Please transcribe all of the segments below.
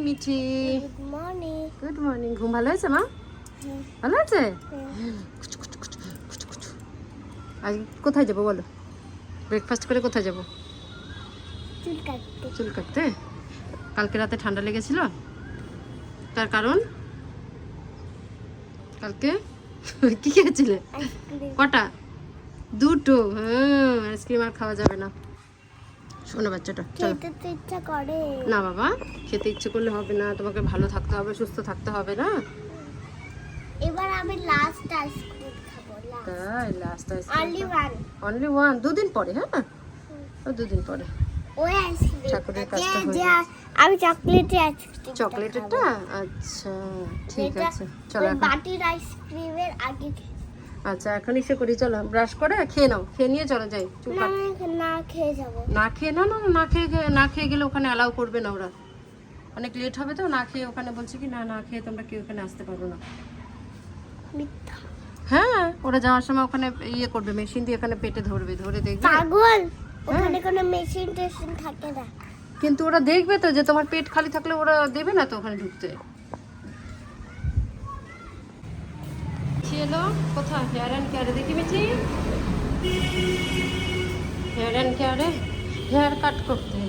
Mithi. Good morning. ঘুম ভালো হয়েছে মা? ভালো আছে? আজ কোথায় যাবো বলো? ব্রেকফাস্ট করে কোথায় যাবো? চুল কাটতে। কালকে রাতে ঠান্ডা লেগেছিল, তার কারণ কালকে কি খেয়েছিলে? কটা? দুটো। হ্যাঁ, আইসক্রিম আর খাওয়া যাবে না। শোনো বাচ্চাটা, চলো। ইচ্ছা করে না বাবা, খেতে ইচ্ছে করলে হবে না, তোমাকে ভালো থাকতে হবে, সুস্থ থাকতে হবে না। এবার আমি লাস্ট আইসক্রিম খাবো। তাই লাস্ট অনলি অনলি ওয়ান। দুদিন পরে, হ্যাঁ ও দুদিন পরে ওই আইসক্রিম ঠাকুরের কাজটা হয়ে যাবে। আমি চকলেটের আইসক্রিম চকলেটেরটা? আচ্ছা ঠিক আছে, চলো ওই এখন। বাটির আইসক্রিমের আগে আচ্ছা এখন ইসে করি, চলো ব্রাশ করে খেয়ে নাও, খেয়ে নিয়ে চলো যাই। চুল কাট। না খেয়ে যাবো। না খেয়ে না, না না খেয়ে গেলে ওখানে অ্যালাউ করবে না ওরা, অনেক লেট হবে তো। না খেয়ে ওখানে বলছে কি না, না খেয়ে তোমরা কেউ ওখানে আসতে পারো না। মিথ্যা। হ্যাঁ, ওরা যাওয়ার সময় ওখানে ইয়ে করবে, মেশিন দিয়ে এখানে পেটে ধরবে, ধরে দেখবে। পাগল, ওখানে কোনো মেশিন টেশিন থাকে না। কিন্তু ওরা দেখবে তো যে তোমার পেট খালি থাকলে ওরা দেবে না তো ওখানে ঢুকতে। এলো কোথায়? হেয়ার অ্যান্ড কেয়ারে দেখি মিঠি। হেয়ার অ্যান্ড কেয়ারে হেয়ার কাট করতে।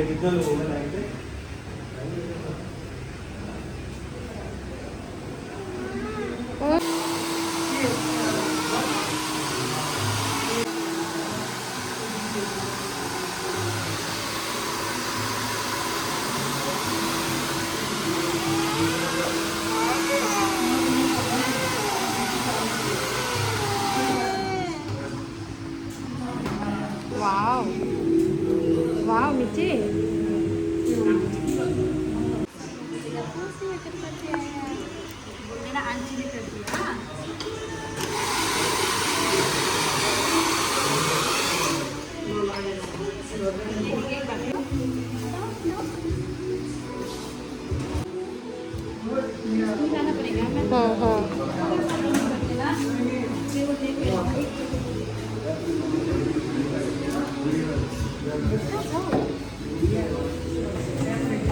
कितना लोगों में लाइन पे? वाओ वाओ मिठी।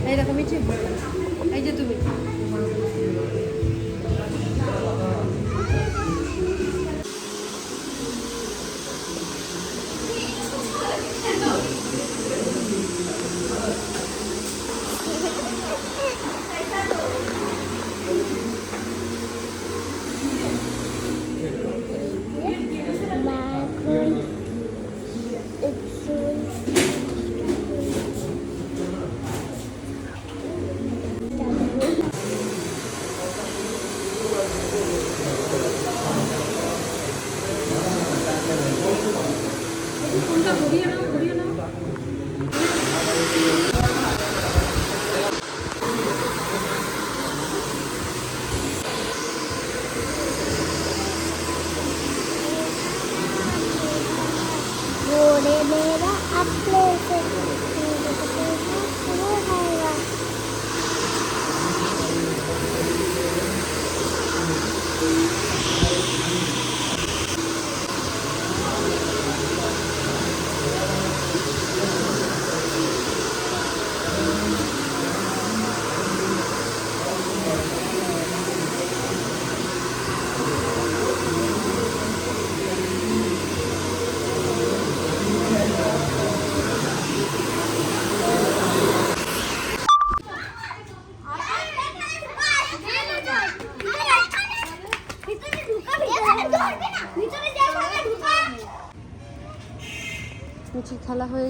এই দেখো মিঠি, এই যে তুমি।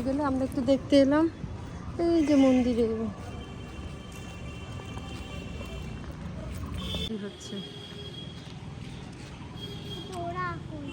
হয়ে গেলে আমরা একটু দেখতে এলাম এই যে মন্দিরে কি হচ্ছে। ওরা এখন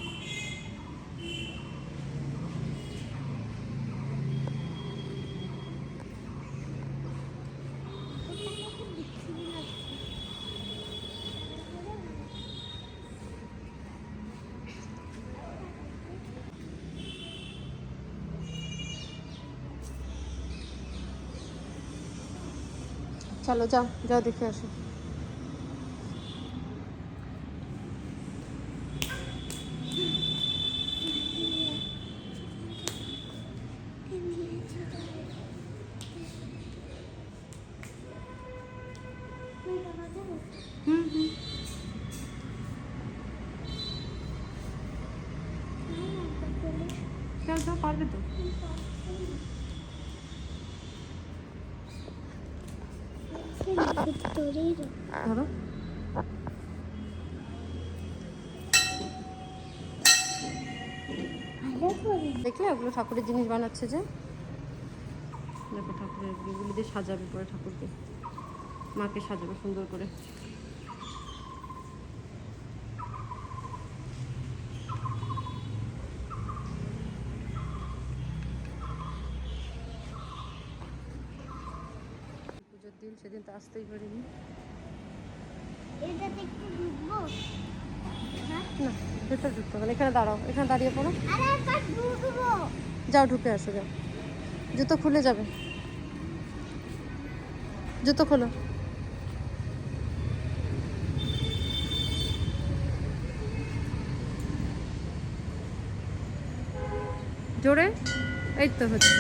চলো যাও যাও দেখে আসো। হুম হুম যাও যাও পারবে তো। ধরো দেখলে ওগুলো ঠাকুরের জিনিস বানাচ্ছে যে, দেখো ঠাকুরের এগুলি দিয়ে সাজাবে পরে ঠাকুরকে, মাকে সাজাবে সুন্দর করে। পুজোর দিন সেদিন তো আসতেই পারিনি। এটাতে একটু ঢুকবো? না ভেতর ঢুকতে হবে না, এখানে দাঁড়াও, এখানে দাঁড়িয়ে পড়ো। আরে একবার ঢুকবো। যাও ঢুকে আসো যাও, জুতো খুলে যাবে, জুতো খোলো। জোরে, এই তো হচ্ছে।